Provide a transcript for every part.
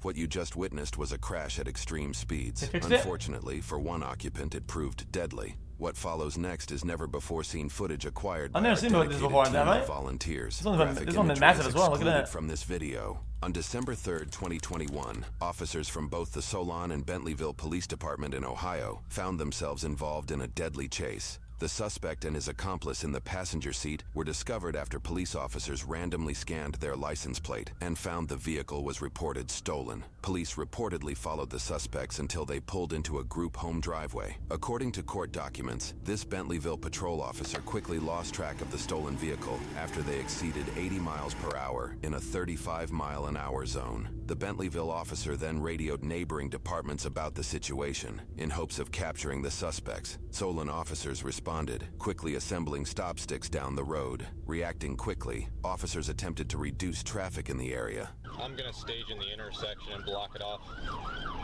What you just witnessed was a crash at extreme speeds. They fixed Unfortunately, for one occupant, it proved deadly. What follows next is never-before-seen footage acquired by I've never seen this before, team right? of volunteers. This one's been massive as well. Look at that. From this video. On December 3rd, 2021, officers from both the Solon and Bentleyville Police Department in Ohio found themselves involved in a deadly chase. The suspect and his accomplice in the passenger seat were discovered after police officers randomly scanned their license plate and found the vehicle was reported stolen. Police reportedly followed the suspects until they pulled into a group home driveway. According to court documents, this Bentleyville patrol officer quickly lost track of the stolen vehicle after they exceeded 80 miles per hour in a 35-mile-an-hour zone. The Bentleyville officer then radioed neighboring departments about the situation in hopes of capturing the suspects. Solon officers responded, quickly assembling stop sticks down the road. Reacting quickly, officers attempted to reduce traffic in the area. I'm gonna stage in the intersection and block it off.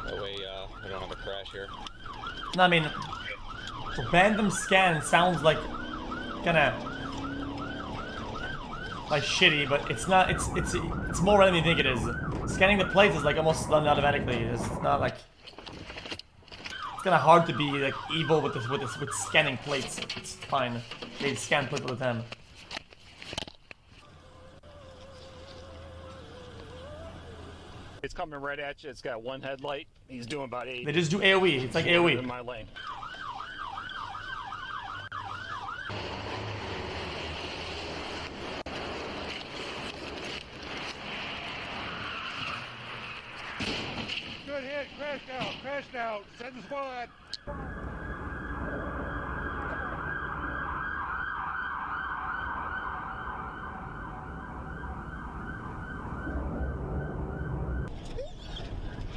That way we don't have a crash here. No, I mean, random scan sounds like kinda like shitty, but it's not. It's more random than you think it is. Scanning the plates is like almost done automatically. It's not like it's kind of hard to be like evil with scanning plates. It's fine. They scan plates all the time. It's coming right at you. It's got one headlight. He's doing about 80. They just do AOE. It's like AOE. In my lane. Good hit. Crashed out. Crashed out. Send the squad.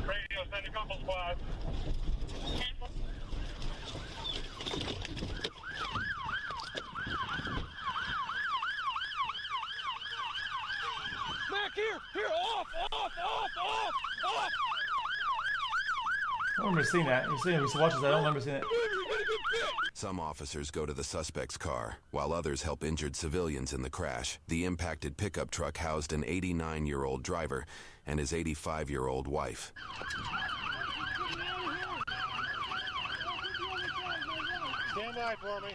Radio, send a couple squads. Back here! Off! I don't remember seeing that. You see, we used to watch this. I don't remember seeing it. Some officers go to the suspect's car, while others help injured civilians in the crash. The impacted pickup truck housed an 89-year-old driver and his 85-year-old wife. Stand by for me.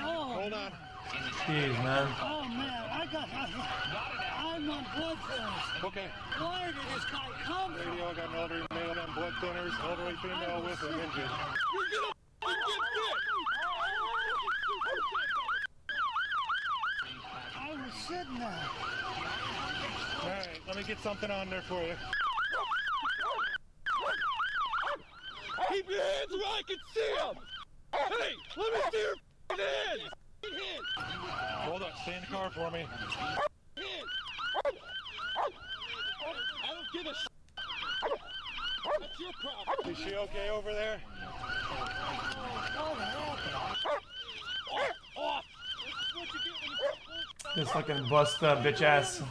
Hold on. Jeez, man. Oh man, I'm on blood thinners. Okay. Where did this guy come from? Radio, I got an elderly male on blood thinners, elderly female with an injured. I was sitting there. All right, let me get something on there for you. Keep your hands where I can see them! Hey, let me see your hands! Hold up, stay in the car for me. I don't give a shit. That's your problem. Is she okay over there? Off! This fucking bust bitch ass.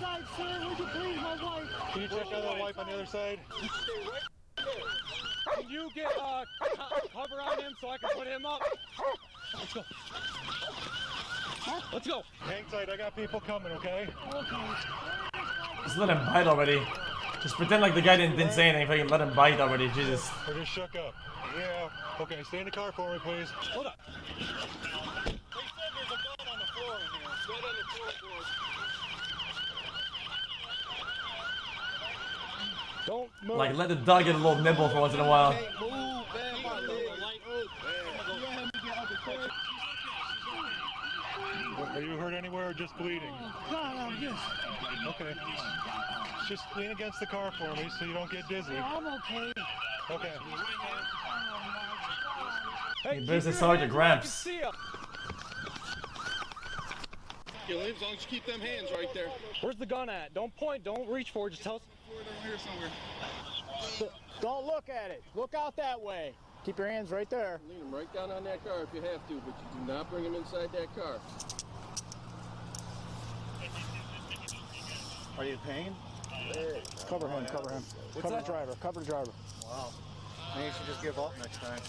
Can you check out the wife on the other side? Can you get cover on him so I can put him up? Let's go. Let's go. Hang tight, I got people coming, okay? Just let him bite already. Just pretend like the guy didn't say anything. If I can let him bite already, Jesus. We're just shook up. Yeah. Okay, stay in the car for me, please. Hold up. They said there's a gun on the floor in here. Gun on the floor, boys. Don't move. Like, let the dog get a little nibble for once in a while. Move, Are you hurt anywhere or just bleeding? God, I'm just. Okay. Just lean against the car for me so you don't get dizzy. I'm okay. Okay. Hey, business Sergeant Gramps. Yeah, as long as you keep them hands right there. Where's the gun at? Don't point. Don't reach for it. Just tell us. Here somewhere. Don't look at it. Look out that way. Keep your hands right there. Lean them right down on that car if you have to, but you do not bring them inside that car. Are you in pain? Cover him, cover him. Cover the driver, cover the driver. Wow. Maybe you should just give up next time.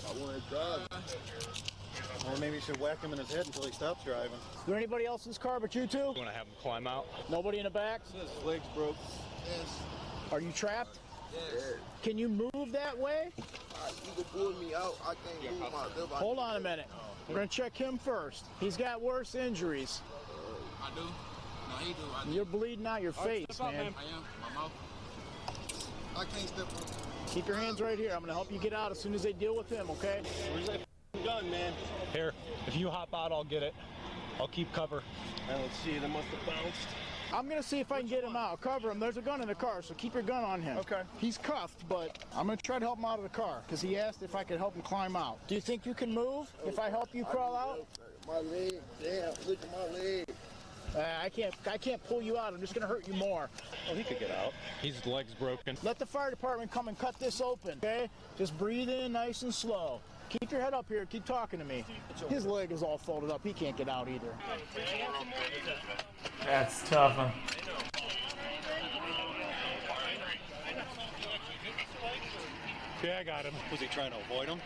I want to drive. Or maybe you should whack him in his head until he stops driving. Is there anybody else in this car but you two? You want to have him climb out? Nobody in the back? His legs broke. Yes. Are you trapped? Yes. Can you move that way? You can pull me out. I can't move myself. Hold on a minute. We're going to check him first. He's got worse injuries. I do. No, he do. I do. You're bleeding out your face, man. I am. My mouth. I can't step on. Keep your hands right here. I'm going to help you get out as soon as they deal with him, okay? Where's that gun, man? Here, if you hop out, I'll get it. I'll keep cover. I don't see it. It must have bounced. I'm going to see if I can get him out. Cover him. There's a gun in the car, so keep your gun on him. Okay. He's cuffed, but I'm going to try to help him out of the car because he asked if I could help him climb out. Do you think you can move if I help you crawl out? My leg. Damn, look at my leg. I can't pull you out. I'm just going to hurt you more. Oh, he could get out. His leg's broken. Let the fire department come and cut this open, okay? Just breathe in nice and slow. Keep your head up here. Keep talking to me. His leg is all folded up. He can't get out either. That's tough, huh? Yeah, I got him. Was he trying to avoid him?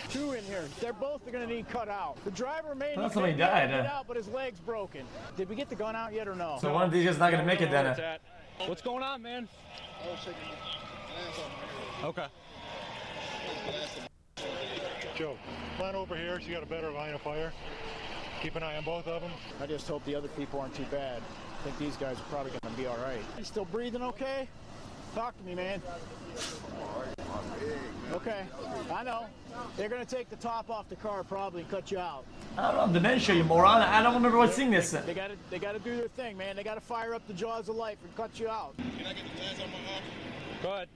Two in here. They're both going to need cut out. The driver may Well, need somebody to died, get huh? out, but his leg's broken. Did we get the gun out yet or no? So one of these is not gonna make it then. What's going on, man? I was shaking my ass off. Okay. Joe, line over here so you got a better line of fire. Keep an eye on both of them. I just hope the other people aren't too bad. I think these guys are probably going to be all right. You still breathing okay? Talk to me, man. Okay, I know. They're going to take the top off the car probably and cut you out. I don't know, dementia, you moron. I don't remember what's seeing this. They got to do their thing, man. They got to fire up the jaws of life and cut you out. Can I get the glass on my arm? Go ahead.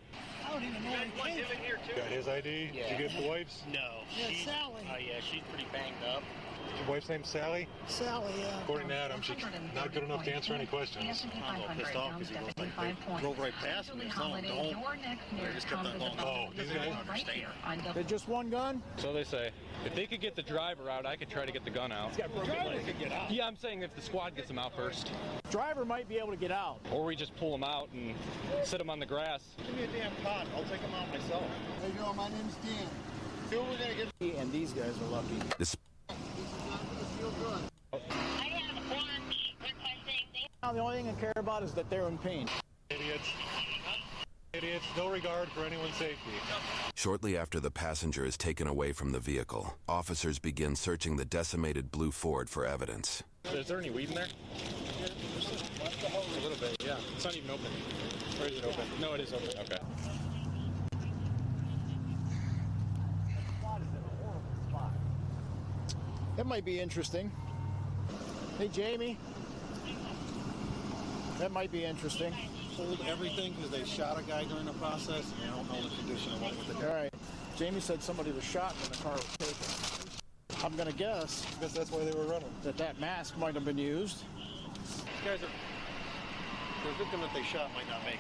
I don't even know where he came from. Got his ID? Yeah. Did you get the wife's? No. Yeah, Sally. Yeah, she's pretty banged up. Your wife's name's Sally? Sally, yeah. According to Adam, she's not good enough to answer any questions. I'm a little pissed off because he was like, they drove right past me. It's not don't. I just kept on going. Oh, these guys? Understand. They're just one gun? So they say. If they could get the driver out, I could try to get the gun out. Yeah, I'm saying if the squad gets him out first. Driver might be able to get out. Or we just pull him out and sit him on the grass. Give me a damn cot. I'll take him out myself. How you doing? My name's Dan. Feel we're gonna get And these guys are lucky. Now the only thing I care about is that they're in pain. idiots. Idiots, no regard for anyone's safety. Shortly after the passenger is taken away from the vehicle, officers begin searching the decimated blue Ford for evidence. Is there any weed in there? A little bit, yeah. It's not even open. Or is it open? No, it is open. Okay. That might be interesting. Hey, Jamie. That might be interesting. Hold everything because they shot a guy during the process and they don't know the condition of what was the All right. Jamie said somebody was shot when the car was taken. I'm going to guess I guess that's why they were running. that mask might have been used. These guys are... The victim that they shot might not make it.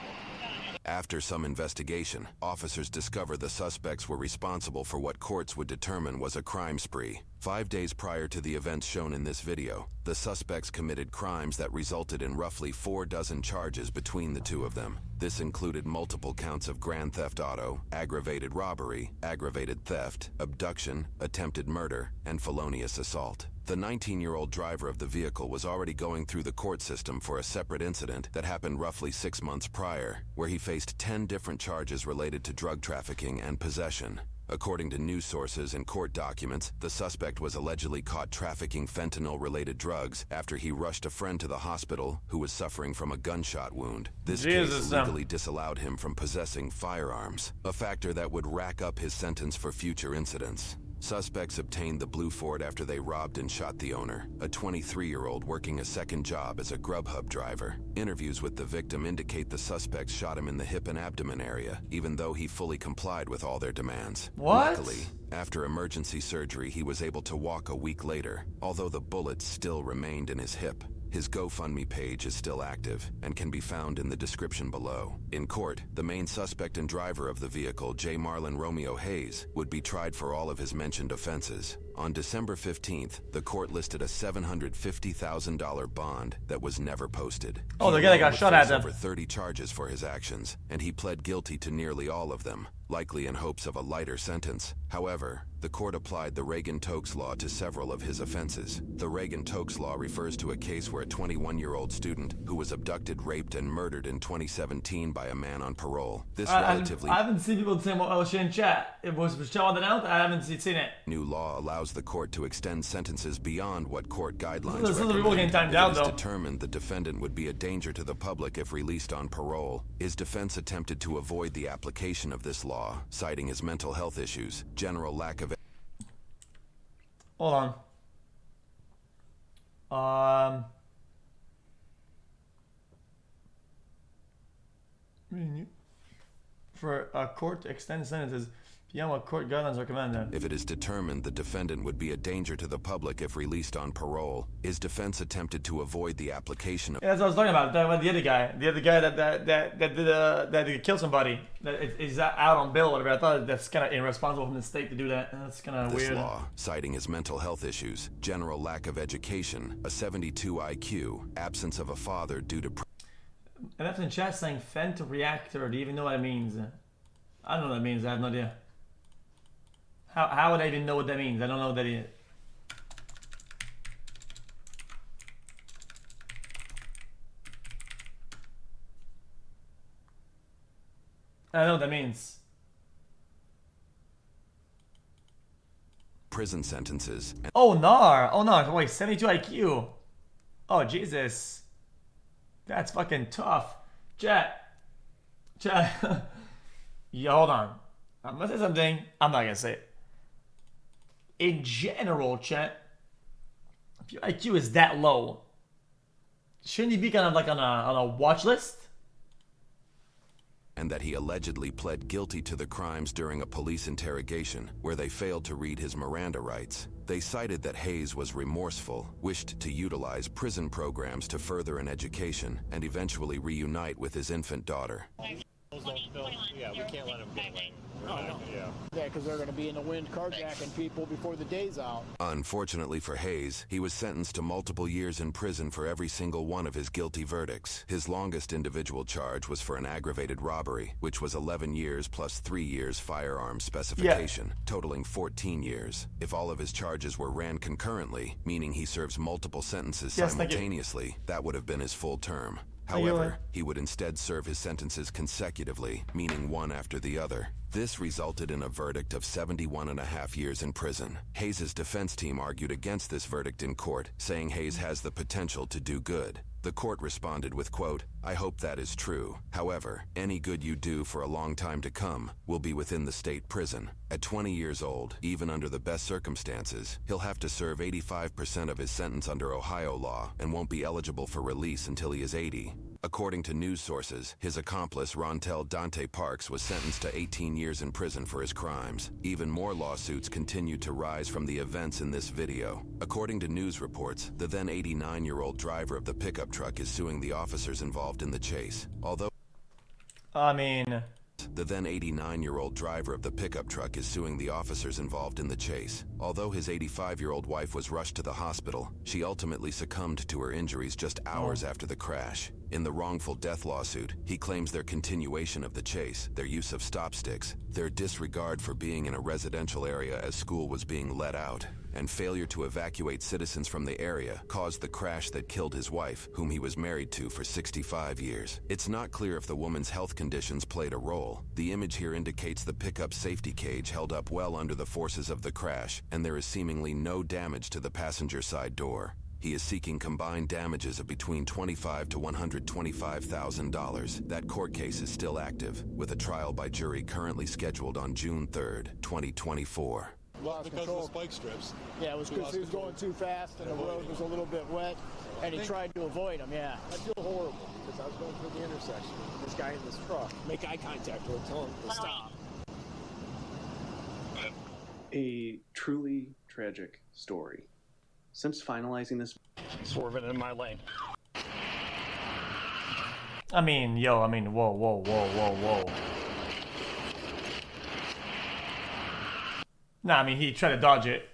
After some investigation, officers discover the suspects were responsible for what courts would determine was a crime spree. 5 days prior to the events shown in this video, the suspects committed crimes that resulted in roughly 4 dozen charges between the two of them. This included multiple counts of grand theft auto, aggravated robbery, aggravated theft, abduction, attempted murder, and felonious assault. The 19-year-old driver of the vehicle was already going through the court system for a separate incident that happened roughly 6 months prior, where he faced 10 different charges related to drug trafficking and possession. According to news sources and court documents, the suspect was allegedly caught trafficking fentanyl-related drugs after he rushed a friend to the hospital who was suffering from a gunshot wound. This case legally disallowed him from possessing firearms, a factor that would rack up his sentence for future incidents. Suspects obtained the blue Ford after they robbed and shot the owner, a 23-year-old working a second job as a Grubhub driver. Interviews with the victim indicate the suspects shot him in the hip and abdomen area, even though he fully complied with all their demands. What? Luckily, after emergency surgery, he was able to walk a week later, although the bullets still remained in his hip. His GoFundMe page is still active and can be found in the description below. In court, the main suspect and driver of the vehicle, J. Marlon Romeo Hayes, would be tried for all of his mentioned offenses. On December 15th, the court listed a $750,000 bond that was never posted. Oh, the guy that got shot at them. Over 30 charges for his actions, and he pled guilty to nearly all of them. likely in hopes of a lighter sentence. However, the court applied the Reagan-Tokes Law to several of his offenses. The Reagan-Tokes Law refers to a case where a 21-year-old student who was abducted, raped, and murdered in 2017 by a man on parole. This relatively... I haven't seen people saying what else in chat. It was chatting out. I haven't seen it. New law allows the court to extend sentences beyond what court guidelines This is the people getting recommend. timed out, It is though. determined the defendant would be a danger to the public if released on parole. His defense attempted to avoid the application of this law, citing his mental health issues, general lack of... Hold on. For a court to extend sentences beyond what court guidelines recommend. If it is determined the defendant would be a danger to the public if released on parole, his defense attempted to avoid the application of... Yeah, that's what I was talking about. Talking about the other guy that killed somebody. That is out on bail or whatever. I thought that's kind of irresponsible from the state to do that. That's kind of weird. This law, citing his mental health issues, general lack of education, a 72 IQ, absence of a father due to... And that's in chat saying "fen to reactor." Do you even know what that means? I don't know what that means. I have no idea. How would I even know what that means? I don't know what that is. I don't know what that means. Prison sentences. Oh, nar. Oh, no. Wait, 72 IQ. Oh, Jesus. That's fucking tough. Chat. Yo, hold on. I'm gonna say something. I'm not gonna say it. In general, chat, if your IQ is that low, shouldn't you be kind of like on a watch list? And that he allegedly pled guilty to the crimes during a police interrogation where they failed to read his Miranda rights. They cited that Hayes was remorseful, wished to utilize prison programs to further an education, and eventually reunite with his infant daughter. Yeah, we can't let him get away. Yeah, because they're going to be in the wind carjacking people before the day's out. Unfortunately for Hayes, he was sentenced to multiple years in prison for every single one of his guilty verdicts. His longest individual charge was for an aggravated robbery, which was 11 years plus 3 years firearm specification, totaling 14 years. If all of his charges were ran concurrently, meaning he serves multiple sentences simultaneously, that would have been his full term. However, he would instead serve his sentences consecutively, meaning one after the other. This resulted in a verdict of 71.5 years in prison. Hayes' defense team argued against this verdict in court, saying Hayes has the potential to do good. The court responded with, quote, "I hope that is true. However, any good you do for a long time to come will be within the state prison. At 20 years old, even under the best circumstances, he'll have to serve 85% of his sentence under Ohio law and won't be eligible for release until he is 80. According to news sources, his accomplice Rontel Dante Parks was sentenced to 18 years in prison for his crimes. Even more lawsuits continued to rise from the events in this video. According to news reports, the then 89-year-old driver of the pickup truck is suing the officers involved in the chase. Although the then 89-year-old driver of the pickup truck is suing the officers involved in the chase. Although his 85-year-old wife was rushed to the hospital, she ultimately succumbed to her injuries just hours after the crash. In the wrongful death lawsuit, he claims their continuation of the chase, their use of stop sticks, their disregard for being in a residential area as school was being let out, and failure to evacuate citizens from the area caused the crash that killed his wife, whom he was married to for 65 years. It's not clear if the woman's health conditions played a role. The image here indicates the pickup safety cage held up well under the forces of the crash, and there is seemingly no damage to the passenger side door. He is seeking combined damages of between $25,000 to $125,000. That court case is still active, with a trial by jury currently scheduled on June 3rd, 2024. Lost Because control. of the spike strips. Yeah, it was because he was going too fast and the road was a little bit wet, and he tried to avoid him, yeah. I feel horrible because I was going through the intersection. This guy in this truck, make eye contact with him, tell him to stop. A truly tragic story. Since finalizing this... Swerving in my lane. Whoa. Nah, he tried to dodge it.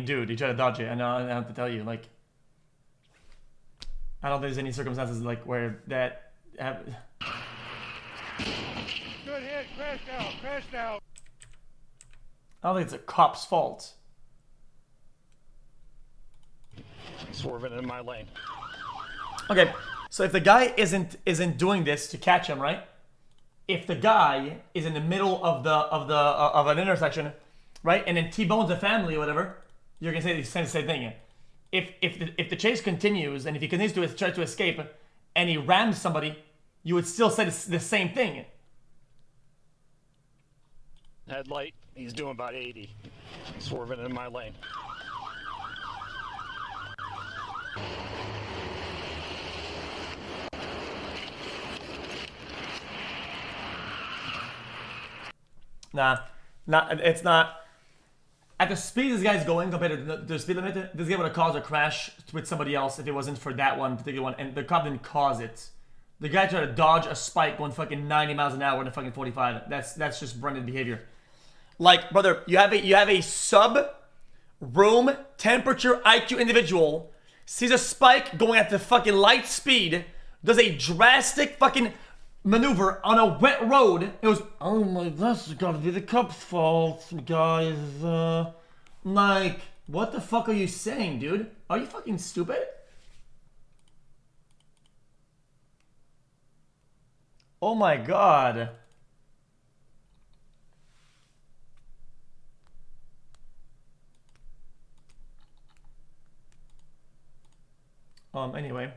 Dude, he tried to dodge it. I know, I have to tell you, like... I don't think there's any circumstances, like, where that... Good hit. Crashed out, crashed out. I don't think it's a cop's fault. Swerving in my lane. Okay, so if the guy isn't doing this to catch him, right? If the guy is in the middle of an intersection, right, and then T-bones a family or whatever, you're gonna say the same thing. If the chase continues and if he continues to try to escape and he rams somebody, you would still say the same thing. Headlight, he's doing about 80. Swerving in my lane. Nah, it's not. At the speed this guy's going compared to the speed limit, this guy would have caused a crash with somebody else if it wasn't for that one particular one, and the cop didn't cause it. The guy tried to dodge a spike going fucking 90 miles an hour in a fucking 45. That's just Brendan behavior. Like, brother, you have a sub room temperature IQ individual sees a spike going at the fucking light speed, does a drastic fucking maneuver on a wet road. It goes, oh my, that's gotta be the cop's fault, guys. Like, what the fuck are you saying, dude? Are you fucking stupid? Oh my god. Anyway.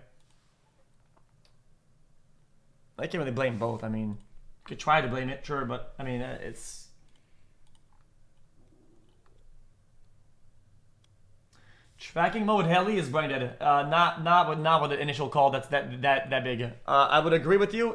I can't really blame both. I mean, you could try to blame it, sure, but I mean, it's... Tracking mode heli is brain dead. Not with the initial call. That's that big. I would agree with you